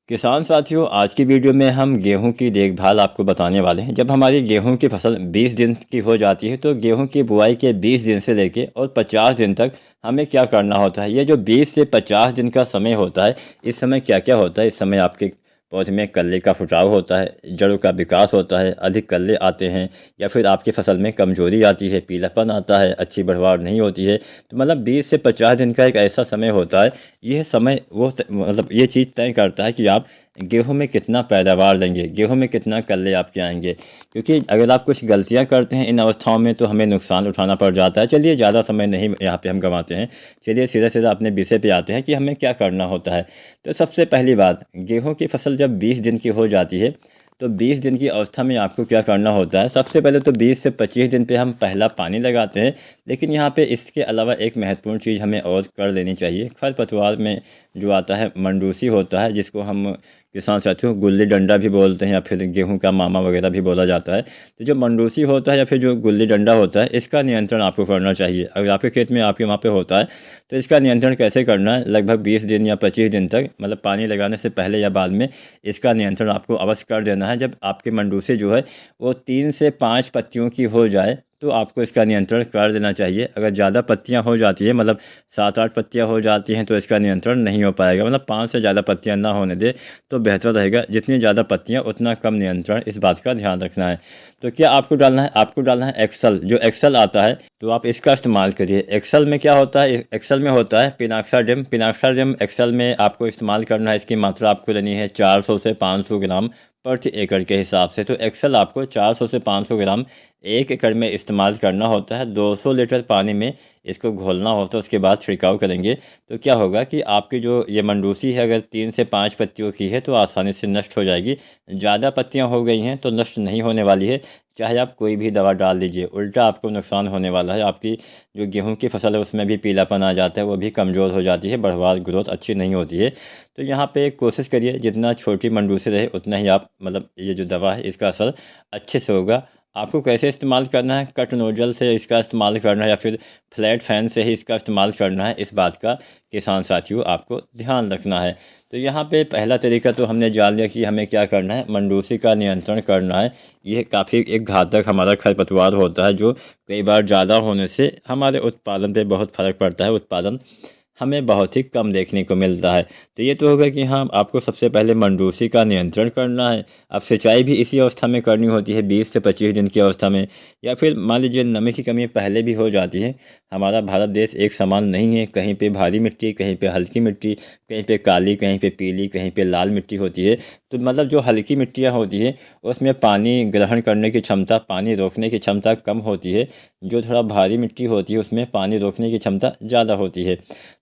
किसान साथियों, आज की वीडियो में हम गेहूं की देखभाल आपको बताने वाले हैं। जब हमारी गेहूं की फसल 20 दिन की हो जाती है तो गेहूं की बुआई के 20 दिन से लेके और 50 दिन तक हमें क्या करना होता है। ये जो 20 से 50 दिन का समय होता है, इस समय क्या क्या होता है। इस समय आपके पौधे में कल्ले का फुटाव होता है, जड़ों का विकास होता है, अधिक कल्ले आते हैं, या फिर आपकी फसल में कमजोरी आती है, पीलापन आता है, अच्छी बढ़वाड़ नहीं होती है। तो मतलब 20 से 50 दिन का एक ऐसा समय होता है। यह समय वो मतलब ये चीज़ तय करता है कि आप गेहूं में कितना पैदावार लेंगे, गेहूं में कितना कल्ले आपके आएंगे। क्योंकि अगर आप कुछ गलतियां करते हैं इन अवस्थाओं में तो हमें नुकसान उठाना पड़ जाता है। चलिए, ज़्यादा समय नहीं यहाँ पे हम गंवाते हैं, चलिए सीधा सीधा अपने विषय पे आते हैं कि हमें क्या करना होता है। तो सबसे पहली बात, गेहूं की फसल जब 20 दिन की हो जाती है तो 20 दिन की अवस्था में आपको क्या करना होता है। सबसे पहले तो 20 से 25 दिन पे हम पहला पानी लगाते हैं। लेकिन यहाँ पे इसके अलावा एक महत्वपूर्ण चीज़ हमें और कर लेनी चाहिए। खरपतवार में जो आता है मंडूसी होता है, जिसको हम किसान साथियों गुल्ली डंडा भी बोलते हैं, या फिर गेहूं का मामा वगैरह भी बोला जाता है। तो जो मंडूसी होता है या फिर जो गुल्ली डंडा होता है, इसका नियंत्रण आपको करना चाहिए। अगर आपके खेत में आपके वहाँ पे होता है तो इसका नियंत्रण कैसे करना है। लगभग 20 दिन या 25 दिन तक, मतलब पानी लगाने से पहले या बाद में, इसका नियंत्रण आपको अवश्य कर देना है। जब आपकी मंडूसी जो है वो 3 से 5 पत्तियों की हो जाए तो आपको इसका नियंत्रण कर देना चाहिए। अगर ज़्यादा पत्तियां हो जाती है, मतलब 7-8 पत्तियां हो जाती हैं, तो इसका नियंत्रण नहीं हो पाएगा। मतलब 5 से ज़्यादा पत्तियां ना होने दे तो बेहतर रहेगा। जितनी ज़्यादा पत्तियां उतना कम नियंत्रण, इस बात का ध्यान रखना है। तो क्या आपको डालना है, आपको डालना है एक्सल। जो एक्सल आता है तो आप इसका इस्तेमाल करिए। एक्सल में क्या होता है, एक्सल में होता है पिनाक्साडिम। पिनाक्साडिम एक्सल में आपको इस्तेमाल करना है। इसकी मात्रा आपको लेनी है 400 से 500 ग्राम प्रति एकड़ के हिसाब से। तो एक्सल आपको 400 से 500 ग्राम 1 एकड़ में इस्तेमाल करना होता है। 200 लीटर पानी में इसको घोलना होता है, उसके बाद छिड़काव करेंगे। तो क्या होगा कि आपकी जो ये मंडूसी है, अगर 3 से 5 पत्तियों की है तो आसानी से नष्ट हो जाएगी। ज़्यादा पत्तियां हो गई हैं तो नष्ट नहीं होने वाली है, चाहे आप कोई भी दवा डाल दीजिए, उल्टा आपको नुकसान होने वाला है। आपकी जो गेहूं की फसल है उसमें भी पीलापन आ जाता है, वो भी कमज़ोर हो जाती है, बढ़वार ग्रोथ अच्छी नहीं होती है। तो यहाँ पे कोशिश करिए जितना छोटी मंडूसी रहे उतना ही आप, मतलब ये जो दवा है इसका असर अच्छे से होगा। आपको कैसे इस्तेमाल करना है, कट नोजल से इसका इस्तेमाल करना है या फिर फ्लैट फैन से ही इसका इस्तेमाल करना है, इस बात का किसान साथियों आपको ध्यान रखना है। तो यहाँ पे पहला तरीका तो हमने जान लिया कि हमें क्या करना है, मंडूसी का नियंत्रण करना है। यह काफ़ी एक घातक हमारा खरपतवार होता है, जो कई बार ज़्यादा होने से हमारे उत्पादन पे बहुत फ़र्क पड़ता है। उत्पादन हमें बहुत ही कम देखने को मिलता है। तो ये तो होगा कि हाँ, आपको सबसे पहले मंडूसी का नियंत्रण करना है। अब सिंचाई भी इसी अवस्था में करनी होती है, 20 से 25 दिन की अवस्था में। या फिर मान लीजिए नमी की कमी पहले भी हो जाती है। हमारा भारत देश एक समान नहीं है, कहीं पे भारी मिट्टी, कहीं पे हल्की मिट्टी, कहीं पे काली, कहीं पे पीली, कहीं पे लाल मिट्टी होती है। तो मतलब जो हल्की मिट्टियाँ होती हैं उसमें पानी ग्रहण करने की क्षमता, पानी रोकने की क्षमता कम होती है। जो थोड़ा भारी मिट्टी होती है उसमें पानी रोकने की क्षमता ज़्यादा होती है।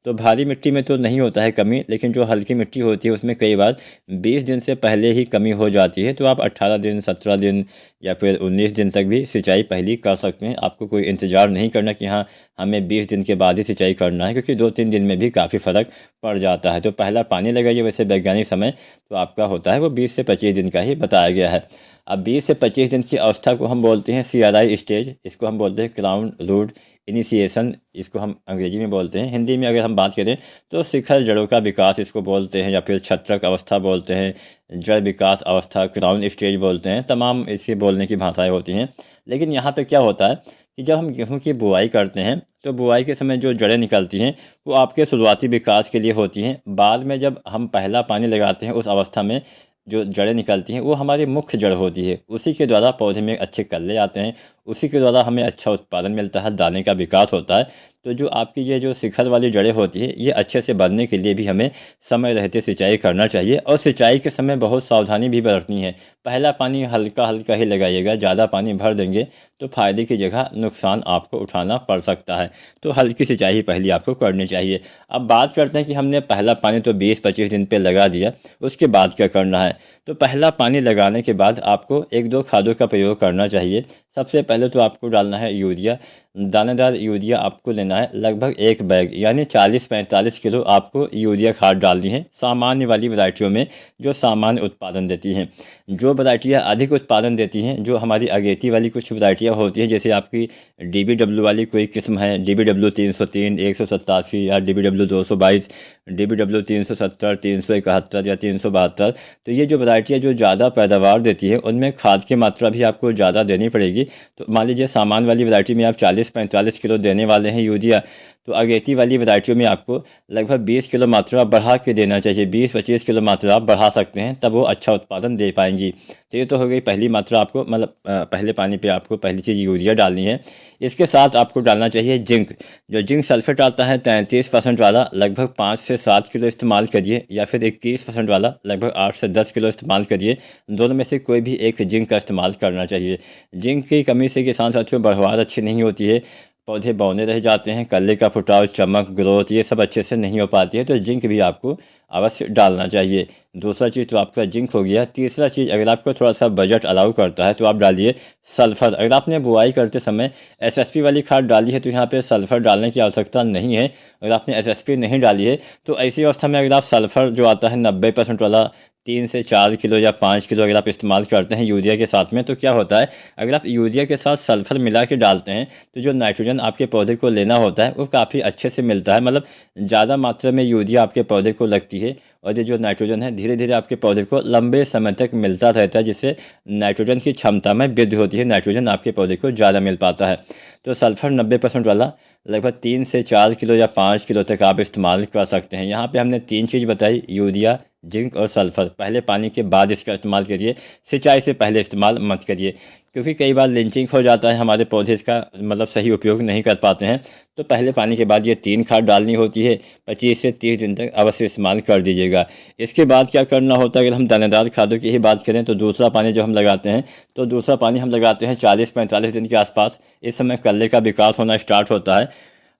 तो भारी मिट्टी में तो नहीं होता है कमी, लेकिन जो हल्की मिट्टी होती है उसमें कई बार 20 दिन से पहले ही कमी हो जाती है। तो आप 18 दिन, 17 दिन या फिर 19 दिन तक भी सिंचाई पहली कर सकते हैं। आपको कोई इंतज़ार नहीं करना कि हाँ हमें 20 दिन के बाद ही सिंचाई करना है, क्योंकि 2-3 दिन में भी काफ़ी फ़र्क पड़ जाता है। तो पहला पानी लगाइए। वैसे वैज्ञानिक समय तो आपका होता है वो 20 से 25 दिन का ही बताया गया है। अब 20 से 25 दिन की अवस्था को हम बोलते हैं CRI स्टेज। इसको हम बोलते हैं क्राउन रूट इनिशिएशन, इसको हम अंग्रेजी में बोलते हैं। हिंदी में अगर हम बात करें तो शिखर जड़ों का विकास इसको बोलते हैं, या फिर छत्रक अवस्था बोलते हैं, जड़ विकास अवस्था, क्राउन स्टेज बोलते हैं। तमाम इसके बोलने की भाषाएं होती हैं। लेकिन यहाँ पे क्या होता है कि जब हम गेहूं की बुआई करते हैं तो बुआई के समय जो जड़ें निकलती हैं वो आपके शुरुआती विकास के लिए होती हैं। बाद में जब हम पहला पानी लगाते हैं उस अवस्था में जो जड़ें निकलती हैं वो हमारी मुख्य जड़ होती है। उसी के द्वारा पौधे में अच्छे कल्ले आते हैं, उसी के द्वारा हमें अच्छा उत्पादन मिलता है, दाने का विकास होता है। तो जो आपकी ये जो शिखर वाली जड़ें होती है ये अच्छे से बढ़ने के लिए भी हमें समय रहते सिंचाई करना चाहिए। और सिंचाई के समय बहुत सावधानी भी बरतनी है। पहला पानी हल्का हल्का ही लगाइएगा, ज़्यादा पानी भर देंगे तो फ़ायदे की जगह नुकसान आपको उठाना पड़ सकता है। तो हल्की सिंचाई पहले आपको करनी चाहिए। अब बात करते हैं कि हमने पहला पानी तो 20-25 दिन पे लगा दिया, उसके बाद क्या करना है। तो पहला पानी लगाने के बाद आपको 1-2 खादों का प्रयोग करना चाहिए। सबसे पहले तो आपको डालना है यूरिया। दानेदार यूरिया आपको लेना है लगभग 1 बैग, यानी 40-45 किलो आपको यूरिया खाद डालनी है सामान्य वाली वैरायटियों में, जो सामान्य उत्पादन देती हैं। जो वैरायटियाँ अधिक उत्पादन देती हैं, जो हमारी अगेती वाली कुछ वैरायटियाँ होती हैं, जैसे आपकी DBW वाली कोई किस्म है, DBW 303, 187 या DBW 222, DBW 370, 371 या 372, तो ये जो वैरायटियाँ जो ज़्यादा पैदावार देती है उनमें खाद की मात्रा भी आपको ज़्यादा देनी पड़ेगी। तो मान लीजिए सामान वाली वैरायटी में आप 40-45 किलो देने वाले हैं यूरिया, तो अगेती वाली वैरायटियों में आपको लगभग 20 किलो मात्रा बढ़ा के देना चाहिए। 20-25 किलो मात्रा आप बढ़ा सकते हैं, तब वो अच्छा उत्पादन दे पाएंगी। तो ये तो हो गई पहली मात्रा, आपको मतलब पहले पानी पे आपको पहली चीज़ यूरिया डालनी है। इसके साथ आपको डालना चाहिए जिंक। जो जिंक सल्फेट आता है 33% वाला, लगभग 5 से 7 किलो इस्तेमाल करिए, या फिर 21% वाला लगभग 8 से 10 किलो इस्तेमाल करिए। दोनों में से कोई भी एक जिंक का इस्तेमाल करना चाहिए। जिंक की कमी से किसान साथियों बढ़वार अच्छी नहीं होती है, पौधे बौने रह जाते हैं, कल्ले का फुटाव, चमक, ग्रोथ ये सब अच्छे से नहीं हो पाती है। तो जिंक भी आपको अवश्य डालना चाहिए। दूसरा चीज़ तो आपका जिंक हो गया। तीसरा चीज़, अगर आपको थोड़ा सा बजट अलाउ करता है तो आप डालिए सल्फ़र। अगर आपने बुआई करते समय SSP वाली खाद डाली है तो यहाँ पे सल्फ़र डालने की आवश्यकता नहीं है। अगर आपने SSP नहीं डाली है तो ऐसी अवस्था में अगर आप सल्फ़र जो आता है 90% वाला 3 से 4 किलो या 5 किलो अगर आप इस्तेमाल करते हैं यूरिया के साथ में, तो क्या होता है, अगर आप यूरिया के साथ सल्फ़र मिला के डालते हैं तो जो नाइट्रोजन आपके पौधे को लेना होता है वो काफ़ी अच्छे से मिलता है। मतलब ज़्यादा मात्रा में यूरिया आपके पौधे को लगती है, और ये जो नाइट्रोजन है धीरे धीरे आपके पौधे को लंबे समय तक मिलता रहता है, जिससे नाइट्रोजन की क्षमता में वृद्धि होती है, नाइट्रोजन आपके पौधे को ज़्यादा मिल पाता है। तो सल्फ़र 90% वाला लगभग 3 से 4 किलो या 5 किलो तक आप इस्तेमाल कर सकते हैं। यहाँ पे हमने 3 चीज़ बताई, यूरिया, जिंक और सल्फ़र। पहले पानी के बाद इसका इस्तेमाल करिए, सिंचाई से पहले इस्तेमाल मत करिए, क्योंकि कई बार लिंचिंग हो जाता है, हमारे पौधे इसका मतलब सही उपयोग नहीं कर पाते हैं। तो पहले पानी के बाद ये 3 खाद डालनी होती है। 25 से 30 दिन तक अवश्य इस्तेमाल कर दीजिएगा। इसके बाद क्या करना होता है, अगर हम दानेदार खादों की ही बात करें तो दूसरा पानी जब हम लगाते हैं तो दूसरा पानी हम लगाते हैं 40-45 दिन के आसपास। इस समय कल्ले का विकास होना स्टार्ट होता है,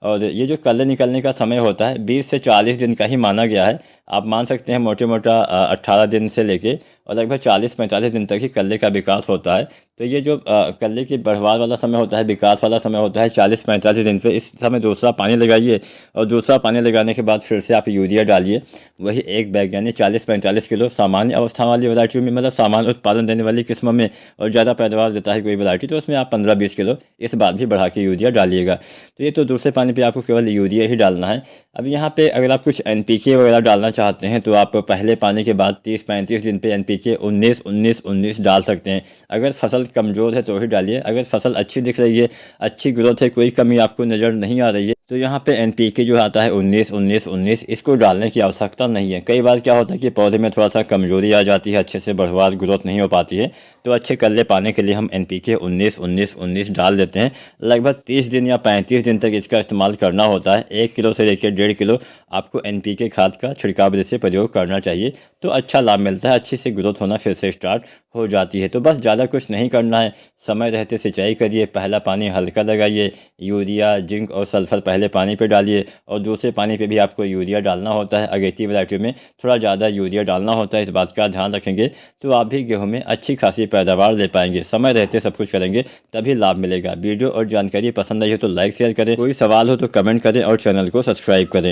और ये जो कल्ले निकलने का समय होता है 20 से 40 दिन का ही माना गया है। आप मान सकते हैं मोटे मोटा 18 दिन से लेके और लगभग 40-45 दिन तक ही कल्ले का विकास होता है। तो ये जो कल्ले की बढ़वार वाला समय होता है, विकास वाला समय होता है 40-45 दिन पे। इस समय दूसरा पानी लगाइए, और दूसरा पानी लगाने के बाद फिर से आप यूरिया डालिए, वही 1 बैग, यानी 40-45 किलो। सामान्य अवस्था वाली वैरायटियों में, मतलब सामान्य उत्पादन देने वाली किस्मों में, और ज़्यादा पैदावार देता है कोई वैरायटी, तो उसमें आप 15-20 किलो इस बार भी बढ़ा के यूरिया डालिएगा। तो ये तो दूसरे पानी पे आपको केवल यूरिया ही डालना है। अब यहाँ पे अगर आप कुछ NPK वगैरह डालना चाहते हैं तो आप पहले पानी के बाद 30-35 दिन पे NPK 19-19-19 डाल सकते हैं। अगर फसल कमज़ोर है तो ही डालिए। अगर फसल अच्छी दिख रही है, अच्छी ग्रोथ है, कोई कमी आपको नज़र नहीं आ रही है, तो यहाँ पे NPK जो आता है 19-19-19, इसको डालने की आवश्यकता नहीं है। कई बार क्या होता है कि पौधे में थोड़ा सा कमजोरी आ जाती है, अच्छे से बढ़वार ग्रोथ नहीं हो पाती है, तो अच्छे कल्ले पाने के लिए हम NPK 19-19-19 डाल देते हैं। लगभग 30 दिन या 35 दिन तक इसका इस्तेमाल करना होता है। 1 किलो से लेकर 1.5 किलो आपको NPK खाद का छिड़काव से प्रयोग करना चाहिए, तो अच्छा लाभ मिलता है, अच्छी से ग्रोथ होना फिर से स्टार्ट हो जाती है। तो बस ज़्यादा कुछ नहीं करना है, समय रहते सिंचाई करिए, पहला पानी हल्का लगाइए, यूरिया, जिंक और सल्फर पहले पानी पे डालिए, और दूसरे पानी पे भी आपको यूरिया डालना होता है। अगेती वैरायटी में थोड़ा ज़्यादा यूरिया डालना होता है, इस बात का ध्यान रखेंगे तो आप भी गेहूं में अच्छी खासी पैदावार ले पाएंगे। समय रहते सब कुछ करेंगे तभी लाभ मिलेगा। वीडियो और जानकारी पसंद आई हो तो लाइक शेयर करें, कोई सवाल हो तो कमेंट करें और चैनल को सब्सक्राइब करें।